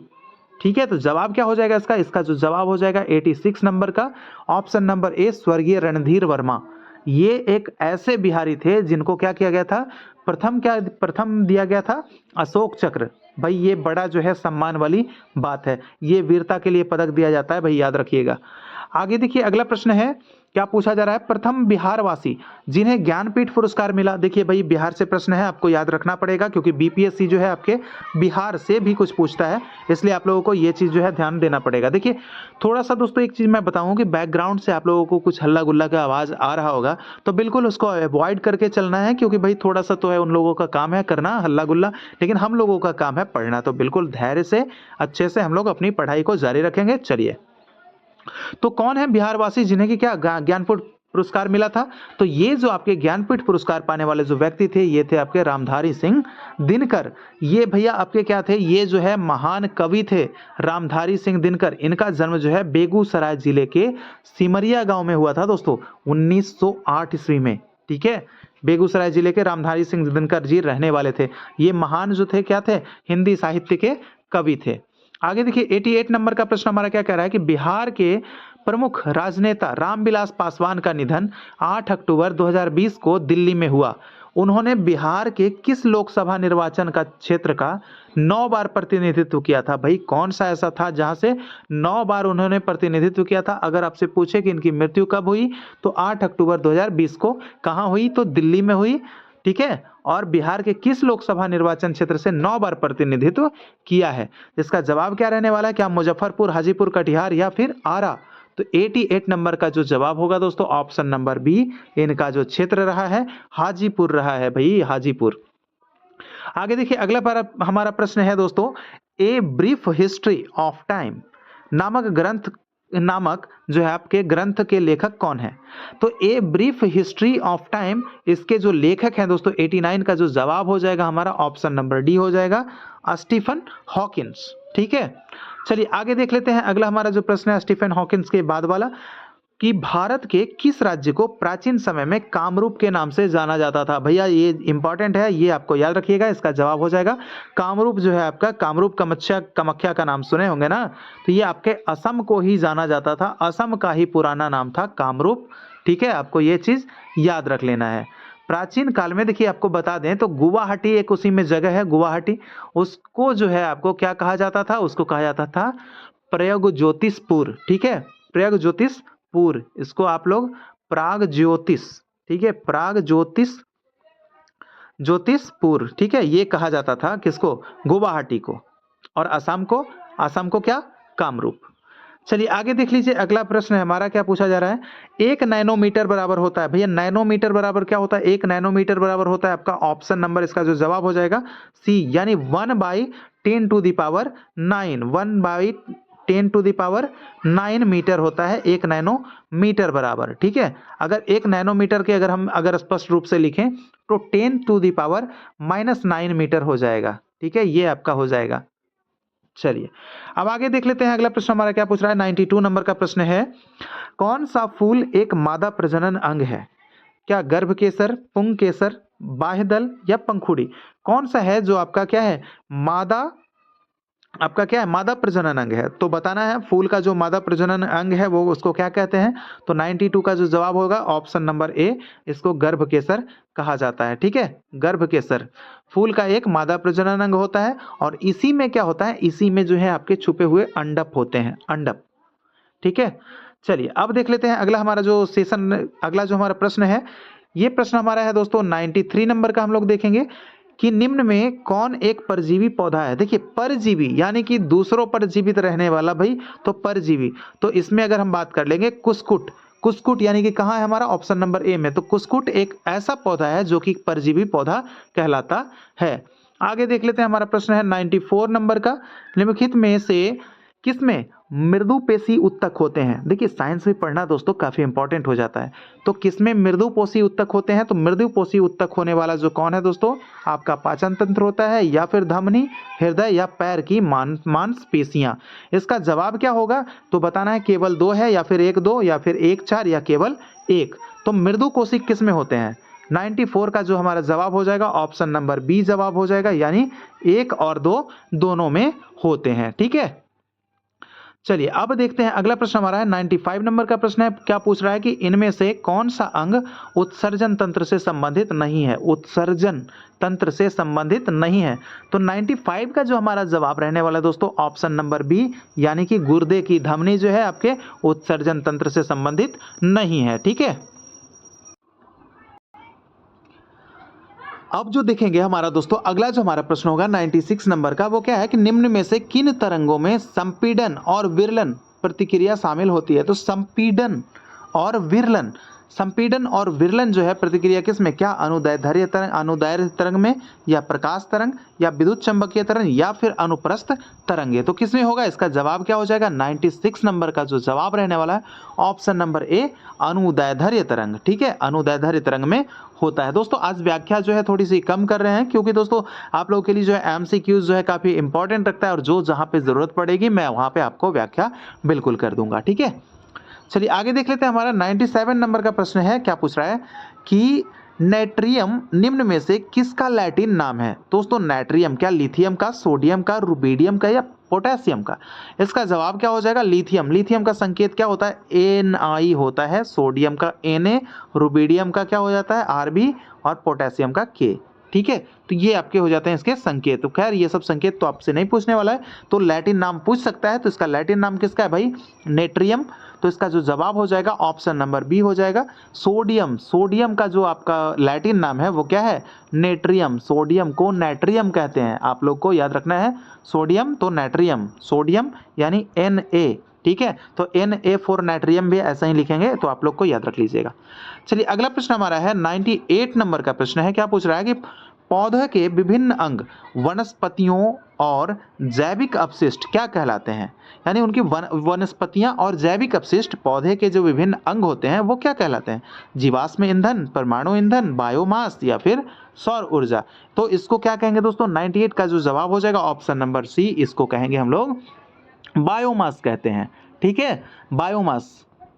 ठीक है, तो जवाब क्या हो जाएगा इसका? इसका जो जवाब हो जाएगा 86 नंबर का, ऑप्शन नंबर ए, स्वर्गीय रणधीर वर्मा। ये एक ऐसे बिहारी थे जिनको क्या किया गया था? प्रथम दिया गया था अशोक चक्र। भाई ये बड़ा जो है सम्मान वाली बात है, ये वीरता के लिए पदक दिया जाता है भाई, याद रखिएगा। आगे देखिए अगला प्रश्न है, क्या पूछा जा रहा है? प्रथम बिहारवासी जिन्हें ज्ञानपीठ पुरस्कार मिला। देखिए भाई बिहार से प्रश्न है, आपको याद रखना पड़ेगा क्योंकि बीपीएससी जो है आपके बिहार से भी कुछ पूछता है, इसलिए आप लोगों को ये चीज़ जो है ध्यान देना पड़ेगा। देखिए थोड़ा सा दोस्तों एक चीज़ मैं बताऊं कि बैकग्राउंड से आप लोगों को कुछ हल्ला गुल्ला का आवाज़ आ रहा होगा, तो बिल्कुल उसको अवॉइड करके चलना है, क्योंकि भाई थोड़ा सा तो है उन लोगों का काम है करना हल्ला गुल्ला, लेकिन हम लोगों का काम है पढ़ना। तो बिल्कुल धैर्य से अच्छे से हम लोग अपनी पढ़ाई को जारी रखेंगे। चलिए, तो कौन है बिहारवासी जिन्हें कि क्या ज्ञानपीठ पुरस्कार मिला था? तो ये जो आपके ज्ञानपीठ पुरस्कार पाने वाले जो व्यक्ति थे ये थे आपके रामधारी सिंह दिनकर। ये भैया आपके क्या थे? ये जो है महान कवि थे रामधारी सिंह दिनकर। इनका जन्म जो है बेगूसराय जिले के सिमरिया गांव में हुआ था दोस्तों 1908 ईस्वी में। ठीक है, बेगूसराय जिले के रामधारी सिंह दिनकर जी रहने वाले थे। ये महान जो थे क्या थे? हिंदी साहित्य के कवि थे। आगे देखिए 88 नंबर का प्रश्न हमारा क्या कह रहा है कि बिहार के प्रमुख राजनेता रामविलास पासवान का निधन 8 अक्टूबर 2020 को दिल्ली में हुआ। उन्होंने बिहार के किस लोकसभा निर्वाचन का क्षेत्र का 9 बार प्रतिनिधित्व किया था? भाई कौन सा ऐसा था जहां से 9 बार उन्होंने प्रतिनिधित्व किया था? अगर आपसे पूछे कि इनकी मृत्यु कब हुई तो 8 अक्टूबर 2020 को कहां हुई? तो दिल्ली में हुई। ठीक है, और बिहार के किस लोकसभा निर्वाचन क्षेत्र से 9 बार प्रतिनिधित्व किया है? इसका जवाब क्या रहने वाला है? क्या मुजफ्फरपुर, हाजीपुर, कटिहार या फिर आरा? तो 88 नंबर का जो जवाब होगा दोस्तों ऑप्शन नंबर बी, इनका जो क्षेत्र रहा है हाजीपुर रहा है भाई, हाजीपुर। आगे देखिए अगला हमारा प्रश्न है दोस्तों, a brief history of time नामक जो है आपके ग्रंथ के लेखक कौन है? तो a brief history of time, इसके जो लेखक हैं दोस्तों 89 का जो जवाब हो जाएगा हमारा ऑप्शन नंबर डी हो जाएगा, स्टीफन हॉकिंस। ठीक है, चलिए आगे देख लेते हैं। अगला हमारा जो प्रश्न है स्टीफन हॉकिंस के बाद वाला, कि भारत के किस राज्य को प्राचीन समय में कामरूप के नाम से जाना जाता था? भैया ये इंपॉर्टेंट है, ये आपको याद रखिएगा। इसका जवाब हो जाएगा कामरूप जो है आपका, कामरूप कामाख्या का नाम सुने होंगे ना, तो ये आपके असम को ही जाना जाता था, असम का ही पुराना नाम था कामरूप। ठीक है, आपको ये चीज याद रख लेना है। प्राचीन काल में देखिए आपको बता दें तो गुवाहाटी एक उसी में जगह है, गुवाहाटी, उसको जो है आपको क्या कहा जाता था? उसको कहा जाता था प्रयागज्योतिषपुर। ठीक है, प्रयागज्योतिषपुर, इसको आप लोग प्रागज्योतिष, ठीक है, ज्योतिषपुर, ठीक है, ये कहा जाता था किसको? गुवाहाटी को। और असम को क्या? कामरूप। चलिए आगे देख लीजिए। अगला प्रश्न है हमारा, क्या पूछा जा रहा है? 1 नैनोमीटर बराबर होता है भैया, नैनोमीटर बराबर क्या होता है? 1 नैनोमीटर बराबर होता है आपका ऑप्शन नंबर, इसका जो जवाब हो जाएगा सी, यानी 1/10⁹ 1/10⁹ मीटर होता है 1 नैनोमीटर बराबर। ठीक है, अगर 1 नैनोमीटर के अगर स्पष्ट रूप से लिखें तो 10⁻⁹ मीटर हो जाएगा। ठीक है, ये आपका हो जाएगा। चलिए अब आगे देख लेते हैं। अगला प्रश्न हमारा क्या पूछ रहा है? 92 नंबर का प्रश्न है, कौन सा फूल एक मादा प्रजनन अंग है? क्या गर्भ केसर, पुंग केसर, बाह्यदल या पंखुड़ी? कौन सा है जो आपका क्या है? मादा प्रजनन अंग है। तो बताना है फूल का जो मादा प्रजनन अंग है वो उसको क्या कहते हैं? तो 92 का जो जवाब होगा ऑप्शन नंबर ए, इसको गर्भ केसर कहा जाता है। ठीक है, गर्भ केसर फूल का एक मादा प्रजनन अंग होता है, और इसी में क्या होता है? इसी में जो है आपके छुपे हुए अंडप होते हैं, अंडप। ठीक है, चलिए अब देख लेते हैं अगला हमारा जो अगला जो हमारा प्रश्न है, ये प्रश्न हमारा है दोस्तों 93 नंबर का। हम लोग देखेंगे कि निम्न में कौन एक परजीवी पौधा है? देखिए परजीवी यानी कि दूसरों पर जीवित रहने वाला भाई, तो परजीवी। तो इसमें अगर हम बात कर लेंगे कुसकुट यानी कि कहाँ है हमारा? ऑप्शन नंबर ए में। तो कुसकुट एक ऐसा पौधा है जो कि परजीवी पौधा कहलाता है। आगे देख लेते हैं। हमारा प्रश्न है 94 नंबर का, निम्नलिखित में से किसमें मृदु पेशी उत्तक होते हैं? देखिए साइंस में पढ़ना दोस्तों काफी इंपॉर्टेंट हो जाता है। तो किसमें मृदु पेशी उत्तक होते हैं? तो मृदु पेशी उत्तक होने वाला जो कौन है दोस्तों? आपका पाचन तंत्र होता है, या फिर धमनी, हृदय या पैर की मांसपेशियां। इसका जवाब क्या होगा? तो बताना है केवल 2 है, या फिर 1-2, या फिर 1-4, या केवल 1। तो मृदु कोशिक किस में होते हैं? 94 का जो हमारा जवाब हो जाएगा ऑप्शन नंबर बी जवाब हो जाएगा, यानी 1 और 2 दोनों में होते हैं। ठीक है, चलिए अब देखते हैं अगला प्रश्न हमारा है 95 नंबर का प्रश्न है। क्या पूछ रहा है कि इनमें से कौन सा अंग उत्सर्जन तंत्र से संबंधित नहीं है? उत्सर्जन तंत्र से संबंधित नहीं है। तो 95 का जो हमारा जवाब रहने वाला है दोस्तों ऑप्शन नंबर बी, यानी कि गुर्दे की धमनी जो है आपके उत्सर्जन तंत्र से संबंधित नहीं है। ठीक है, अब जो देखेंगे हमारा दोस्तों अगला जो हमारा प्रश्न होगा 96 नंबर का, वो क्या है कि निम्न में से किन तरंगों में संपीड़न और विरलन प्रतिक्रिया शामिल होती है? तो संपीड़न और विरलन जो है प्रतिक्रिया किस में? क्या अनुदैर्ध्य तरंग में, या प्रकाश तरंग, या विद्युत चंबकीय तरंग, या फिर अनुप्रस्थ तरंगे? तो किस में होगा? इसका जवाब क्या हो जाएगा? 96 नंबर का जो जवाब रहने वाला है ऑप्शन नंबर ए, अनुदैर्ध्य तरंग। ठीक है, अनुदैर्ध्य तरंग में होता है। दोस्तों आज व्याख्या जो है थोड़ी सी कम कर रहे हैं, क्योंकि दोस्तों आप लोगों के लिए जो है एमसीक्यूज जो है काफी इंपॉर्टेंट रखता है, और जो जहां पे जरूरत पड़ेगी मैं वहां पे आपको व्याख्या बिल्कुल कर दूंगा। ठीक है, चलिए आगे देख लेते हैं। हमारा 97 नंबर का प्रश्न है। क्या पूछ रहा है कि नेट्रियम निम्न में से किसका लैटिन नाम है? दोस्तों नेट्रियम क्या लिथियम का, सोडियम का, रुबीडियम का, या पोटेशियम का? इसका जवाब क्या हो जाएगा? लिथियम। लिथियम का संकेत क्या होता है? Na होता है, सोडियम का Na, रुबीडियम का क्या हो जाता है? Rb, और पोटेशियम का K। ठीक है, तो ये आपके हो जाते हैं इसके संकेत। तो खैर ये सब संकेत तो आपसे नहीं पूछने वाला है, तो लैटिन नाम पूछ सकता है, तो इसका लैटिन नाम किसका है भाई? नेट्रियम। तो इसका जो जवाब हो जाएगा ऑप्शन नंबर बी हो जाएगा। सोडियम, सोडियम का जो आपका लैटिन नाम है वो क्या है? नेट्रियम। सोडियम को नाइट्रियम कहते हैं, आप लोग को याद रखना है। सोडियम तो नाइट्रियम, सोडियम यानी Na, ठीक है, तो Na नाइट्रियम भी ऐसा ही लिखेंगे, तो आप लोग को याद रख लीजिएगा। चलिए अगला प्रश्न हमारा है 98 नंबर का प्रश्न है। क्या पूछ रहा है कि पौधे के विभिन्न अंग वनस्पतियों और जैविक अपशिष्ट क्या कहलाते हैं? यानी उनकी वनस्पतियां और जैविक अपशिष्ट पौधे के जो विभिन्न अंग होते हैं वो क्या कहलाते हैं? जीवाश्म ईंधन, परमाणु ईंधन, बायोमास या फिर सौर ऊर्जा। तो इसको क्या कहेंगे दोस्तों? 98 का जो जवाब हो जाएगा ऑप्शन नंबर सी, इसको कहेंगे हम लोग बायोमास कहते हैं। ठीक है, बायोमास।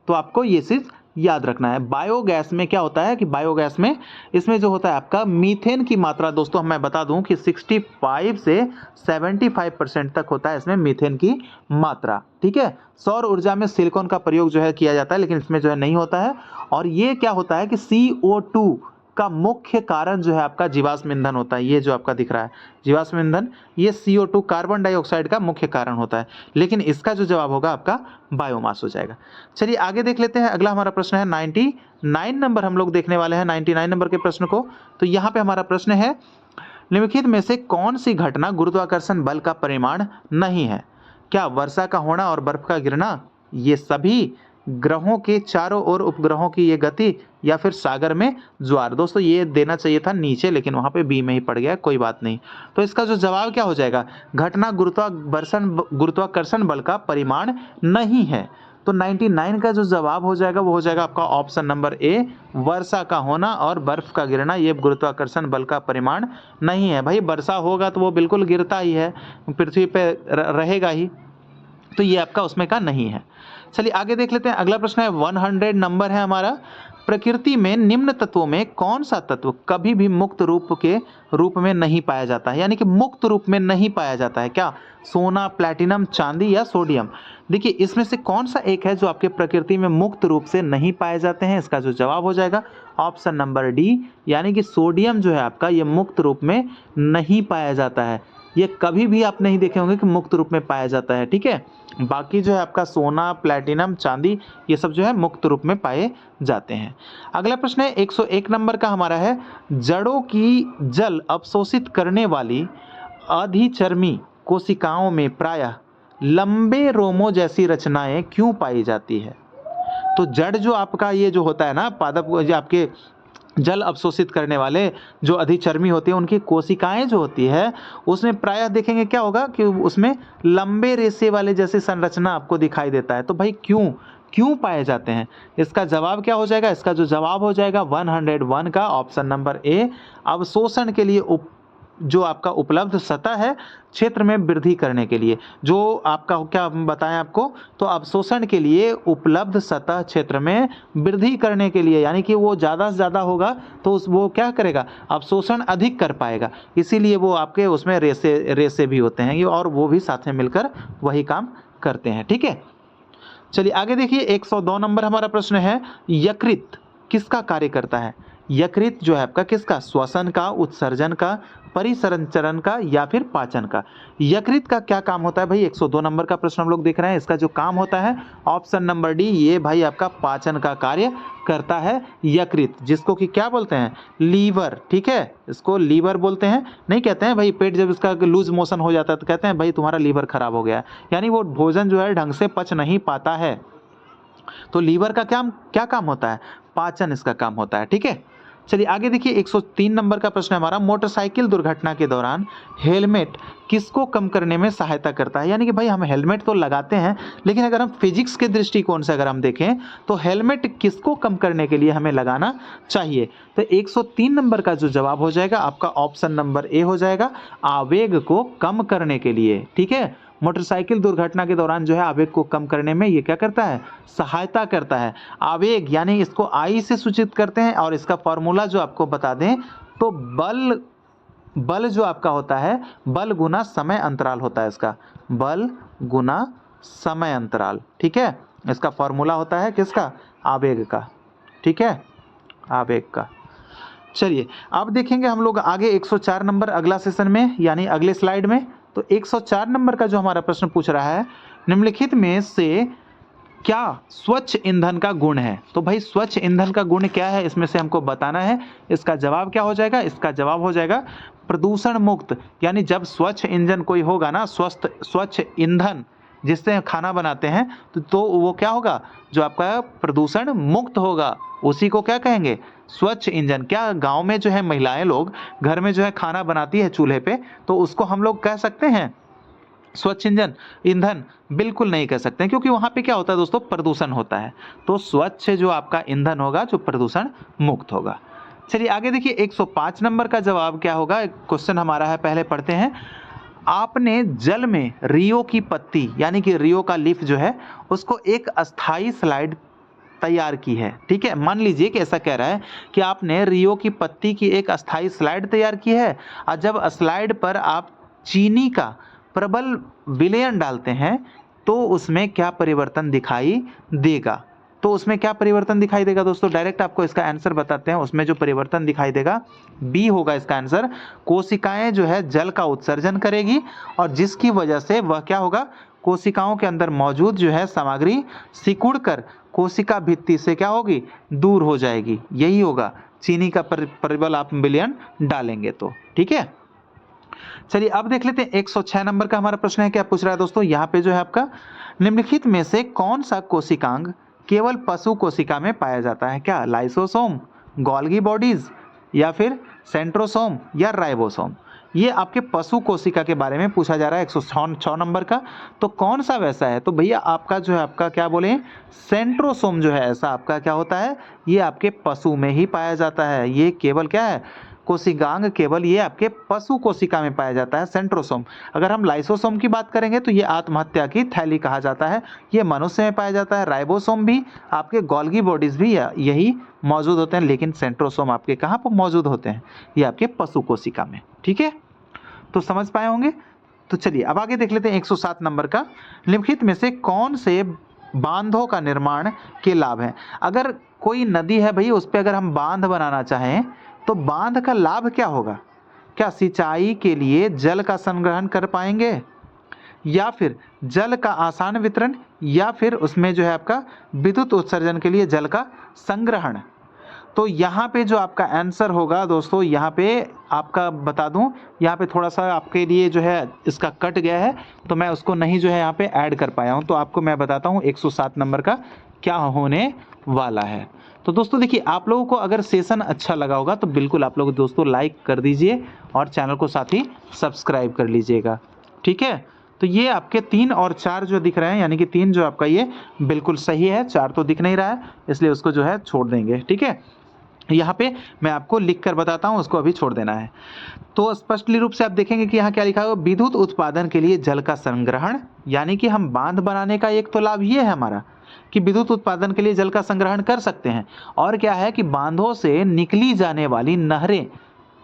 तो आपको ये चीज याद रखना है। बायोगैस में क्या होता है कि बायोगैस में इसमें जो होता है आपका मीथेन की मात्रा, दोस्तों मैं बता दूं कि 65 से 75% तक होता है इसमें मीथेन की मात्रा। ठीक है, सौर ऊर्जा में सिलिकॉन का प्रयोग जो है किया जाता है, लेकिन इसमें जो है नहीं होता है। और ये क्या होता है कि CO2 का मुख्य कारण जो है आपका जीवाश्म ईंधन होता है। ये जो आपका दिख रहा है जीवाश्म ईंधन, ये CO2 कार्बन डाइऑक्साइड का मुख्य कारण होता है, लेकिन इसका जो जवाब होगा आपका बायोमास हो जाएगा। चलिए आगे देख लेते हैं। अगला हमारा प्रश्न है 99 नंबर, हम लोग देखने वाले हैं 99 नंबर के प्रश्न को। तो यहाँ पे हमारा प्रश्न है, निम्नलिखित में से कौन सी घटना गुरुत्वाकर्षण बल का परिमाण नहीं है? क्या वर्षा का होना और बर्फ का गिरना, ये सभी ग्रहों के चारों ओर उपग्रहों की ये गति, या फिर सागर में ज्वार? दोस्तों ये देना चाहिए था नीचे, लेकिन वहां पे बी में ही पड़ गया, कोई बात नहीं। तो इसका जो जवाब क्या हो जाएगा? घटना गुरुत्वाकर्षण बल का परिमाण नहीं है। तो 99 का जो जवाब हो जाएगा वो हो जाएगा आपका ऑप्शन नंबर ए, वर्षा का होना और बर्फ का गिरना, ये गुरुत्वाकर्षण बल का परिमाण नहीं है। भाई वर्षा होगा तो वो बिल्कुल गिरता ही है, पृथ्वी पे रहेगा ही, तो ये आपका उसमें का नहीं है। चलिए आगे देख लेते हैं। अगला प्रश्न है 100 नंबर है हमारा। प्रकृति में निम्न तत्वों में कौन सा तत्व कभी भी मुक्त रूप में नहीं पाया जाता है? यानी कि मुक्त रूप में नहीं पाया जाता है। क्या? सोना, प्लैटिनम, चांदी या सोडियम? देखिए इसमें से कौन सा एक है जो आपके प्रकृति में मुक्त रूप से नहीं पाए जाते हैं? इसका जो जवाब हो जाएगा ऑप्शन नंबर डी, यानी कि सोडियम जो है आपका ये मुक्त रूप में नहीं पाया जाता है। ये कभी भी आप नहीं देखे होंगे कि मुक्त रूप में पाया जाता है। ठीक है, बाकी जो है आपका सोना, प्लैटिनम, चांदी, ये सब जो है मुक्त रूप में पाए जाते हैं। अगला प्रश्न है 101 नंबर का हमारा है, जड़ों की जल अवशोषित करने वाली अधिचर्मी कोशिकाओं में प्रायः लंबे रोमों जैसी रचनाएं क्यों पाई जाती है? तो जड़ जो आपका ये जो होता है ना, पादप जो आपके जल अवशोषित करने वाले जो अधिचर्मी होती है, उनकी कोशिकाएं जो होती है उसमें प्रायः देखेंगे क्या होगा कि उसमें लंबे रेशे वाले जैसी संरचना आपको दिखाई देता है। तो भाई क्यों पाए जाते हैं? इसका जवाब क्या हो जाएगा? इसका जो जवाब हो जाएगा 101 का ऑप्शन नंबर ए, अवशोषण के लिए जो आपका उपलब्ध सतह है क्षेत्र में वृद्धि करने के लिए, जो आपका क्या बताएं आपको, तो अवशोषण के लिए उपलब्ध सतह क्षेत्र में वृद्धि करने के लिए, यानी कि वो ज़्यादा से ज़्यादा होगा तो वो क्या करेगा? अवशोषण अधिक कर पाएगा, इसीलिए वो आपके उसमें रेसे भी होते हैं और वो भी साथ में मिलकर वही काम करते हैं। ठीक है, चलिए आगे देखिए 102 नंबर हमारा प्रश्न है, यकृत किसका कार्य करता है? यकृत जो है आपका किसका? श्वसन का, उत्सर्जन का, परिसंचरण का या फिर पाचन का? यकृत का क्या काम होता है भाई? 102 नंबर का प्रश्न हम लोग देख रहे हैं। इसका जो काम होता है ऑप्शन नंबर डी, ये भाई आपका पाचन का कार्य करता है यकृत, जिसको कि क्या बोलते हैं? लीवर। ठीक है, इसको लीवर बोलते हैं। नहीं कहते हैं भाई पेट जब इसका लूज मोशन हो जाता है तो कहते हैं भाई तुम्हारा लीवर खराब हो गया, यानी वो भोजन जो है ढंग से पच नहीं पाता है। तो लीवर का क्या काम होता है? पाचन इसका काम होता है। ठीक है, चलिए आगे देखिए 103 नंबर का प्रश्न है हमारा, मोटरसाइकिल दुर्घटना के दौरान हेलमेट किसको कम करने में सहायता करता है? यानी कि भाई हम हेलमेट तो लगाते हैं, लेकिन अगर हम फिजिक्स के दृष्टिकोण से अगर हम देखें तो हेलमेट किसको कम करने के लिए हमें लगाना चाहिए? तो 103 नंबर का जो जवाब हो जाएगा आपका ऑप्शन नंबर ए हो जाएगा, आवेग को कम करने के लिए। ठीक है, मोटरसाइकिल दुर्घटना के दौरान जो है आवेग को कम करने में ये क्या करता है? सहायता करता है। आवेग यानी इसको आई से सूचित करते हैं, और इसका फॉर्मूला जो आपको बता दें तो बल जो आपका होता है, बल गुना समय अंतराल होता है इसका, बल गुना समय अंतराल। ठीक है, इसका फॉर्मूला होता है किसका? आवेग का। ठीक है, आवेग का। चलिए अब देखेंगे हम लोग आगे 104 नंबर अगला सेशन में, यानी अगले स्लाइड में। तो 104 नंबर का जो हमारा प्रश्न पूछ रहा है, निम्नलिखित में से क्या स्वच्छ ईंधन का गुण है? तो भाई स्वच्छ ईंधन का गुण क्या है, इसमें से हमको बताना है। इसका जवाब क्या हो जाएगा? इसका जवाब हो जाएगा प्रदूषण मुक्त। यानी जब स्वच्छ इंजन कोई होगा ना, स्वच्छ ईंधन जिससे खाना बनाते हैं, तो वो क्या होगा? जो आपका प्रदूषण मुक्त होगा, उसी को क्या कहेंगे? स्वच्छ इंजन। क्या गांव में जो है महिलाएं लोग घर में जो है खाना बनाती है चूल्हे पे, तो उसको हम लोग कह सकते हैं स्वच्छ ईंधन? बिल्कुल नहीं कह सकते हैं, क्योंकि वहां पे क्या होता है दोस्तों? प्रदूषण होता है। तो स्वच्छ जो आपका ईंधन होगा, जो प्रदूषण मुक्त होगा। चलिए आगे देखिए 105 नंबर का जवाब क्या होगा? क्वेश्चन हमारा है, पहले पढ़ते हैं। आपने जल में रियो की पत्ती, यानी कि रियो का लीफ जो है, उसको एक अस्थाई स्लाइड तैयार की है। ठीक है, मान लीजिए कि ऐसा कह रहा है कि आपने रियो की पत्ती की एक अस्थाई स्लाइड तैयार की है, और जब स्लाइड पर आप चीनी का प्रबल विलयन डालते हैं तो उसमें क्या परिवर्तन दिखाई देगा? तो उसमें क्या परिवर्तन दिखाई देगा दोस्तों? डायरेक्ट आपको इसका आंसर बताते हैं। उसमें जो परिवर्तन दिखाई देगा, बी होगा इसका आंसर। कोशिकाएं जो है जल का उत्सर्जन करेगी, और जिसकी वजह से वह क्या होगा? कोशिकाओं के अंदर मौजूद जो है सामग्री सिकुड़कर कोशिका भित्ति से क्या होगी? दूर हो जाएगी। यही होगा, चीनी का प्रबल आप विलयन डालेंगे तो। ठीक है, चलिए अब देख लेते हैं 106 नंबर का हमारा प्रश्न है। क्या पूछ रहा है दोस्तों? यहाँ पे जो है आपका, निम्नलिखित में से कौन सा कोशिकांग केवल पशु कोशिका में पाया जाता है? क्या लाइसोसोम, गोल्गी बॉडीज, या फिर सेंट्रोसोम, या राइबोसोम? ये आपके पशु कोशिका के बारे में पूछा जा रहा है 106 नंबर का। तो कौन सा वैसा है? तो भैया आपका जो है, आपका क्या बोले, सेंट्रोसोम जो है, ऐसा आपका क्या होता है? ये आपके पशु में ही पाया जाता है। ये केवल क्या है? कोशिकांग केवल ये आपके पशु कोशिका में पाया जाता है, सेंट्रोसोम। अगर हम लाइसोसोम की बात करेंगे तो ये आत्महत्या की थैली कहा जाता है, ये मनुष्य में पाया जाता है। राइबोसोम भी, आपके गोल्गी बॉडीज भी यही मौजूद होते हैं, लेकिन सेंट्रोसोम आपके कहाँ पर मौजूद होते हैं? ये आपके पशु कोशिका में। ठीक है, तो समझ पाए होंगे। तो चलिए अब आगे देख लेते हैं 107 नंबर का। निम्नलिखित में से कौन से बांधों का निर्माण के लाभ हैं? अगर कोई नदी है भाई, उस पर अगर हम बांध बनाना चाहें तो बांध का लाभ क्या होगा? क्या सिंचाई के लिए जल का संग्रहण कर पाएंगे, या फिर जल का आसान वितरण, या फिर उसमें जो है आपका विद्युत उत्सर्जन के लिए जल का संग्रहण? तो यहाँ पे जो आपका आंसर होगा दोस्तों, यहाँ पे आपका बता दूं, यहाँ पे थोड़ा सा आपके लिए जो है इसका कट गया है, तो मैं उसको नहीं जो है यहाँ पे ऐड कर पाया हूँ। तो आपको मैं बताता हूँ 107 नंबर का क्या होने वाला है। तो दोस्तों देखिए, आप लोगों को अगर सेशन अच्छा लगा होगा तो बिल्कुल आप लोग दोस्तों लाइक कर दीजिए, और चैनल को साथ ही सब्सक्राइब कर लीजिएगा। ठीक है, तो ये आपके 3 और 4 जो दिख रहे हैं, यानी कि 3 जो आपका ये बिल्कुल सही है, 4 तो दिख नहीं रहा है, इसलिए उसको जो है छोड़ देंगे। ठीक है, यहाँ पे मैं आपको लिख कर बताता हूँ, उसको अभी छोड़ देना है। तो स्पष्ट रूप से आप देखेंगे कि यहाँ क्या लिखा है? विद्युत उत्पादन के लिए जल का संग्रहण, यानी कि हम बांध बनाने का एक तो लाभ ये है हमारा कि विद्युत उत्पादन के लिए जल का संग्रहण कर सकते हैं। और क्या है कि बांधों से निकली जाने वाली नहरें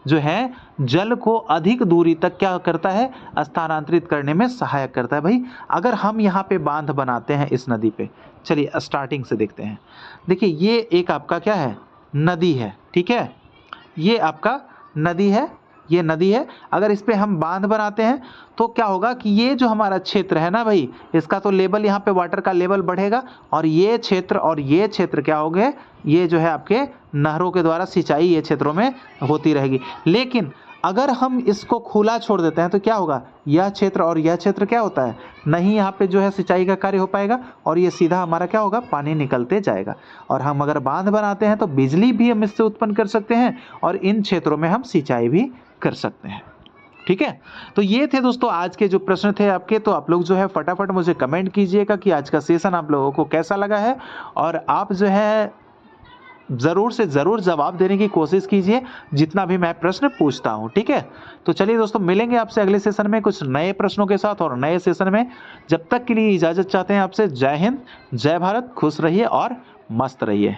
जो है जल को अधिक दूरी तक क्या करता है? स्थानांतरित करने में सहायक करता है। भाई अगर हम यहाँ पे बांध बनाते हैं इस नदी पे, चलिए स्टार्टिंग से देखते हैं। देखिए ये एक आपका क्या है? नदी है। ठीक है, ये आपका नदी है, ये नदी है। अगर इस पे हम बांध बनाते हैं तो क्या होगा कि ये जो हमारा क्षेत्र है ना भाई, इसका तो लेवल, यहाँ पे वाटर का लेवल बढ़ेगा, और ये क्षेत्र और ये क्षेत्र क्या हो गए? ये जो है आपके नहरों के द्वारा सिंचाई ये क्षेत्रों में होती रहेगी। लेकिन अगर हम इसको खुला छोड़ देते हैं तो क्या होगा? यह क्षेत्र और यह क्षेत्र क्या होता है? नहीं, यहाँ पे जो है सिंचाई का कार्य हो पाएगा, और ये सीधा हमारा क्या होगा? पानी निकलते जाएगा। और हम अगर बांध बनाते हैं तो बिजली भी हम इससे उत्पन्न कर सकते हैं, और इन क्षेत्रों में हम सिंचाई भी कर सकते हैं। ठीक है, तो ये थे दोस्तों आज के जो प्रश्न थे आपके। तो आप लोग जो है फटाफट मुझे कमेंट कीजिएगा कि आज का सेशन आप लोगों को कैसा लगा है, और आप जो है ज़रूर से ज़रूर जवाब देने की कोशिश कीजिए जितना भी मैं प्रश्न पूछता हूं। ठीक है, तो चलिए दोस्तों, मिलेंगे आपसे अगले सेशन में कुछ नए प्रश्नों के साथ और नए सेशन में। जब तक के लिए इजाज़त चाहते हैं आपसे। जय हिंद, जय भारत, खुश रहिए और मस्त रहिए।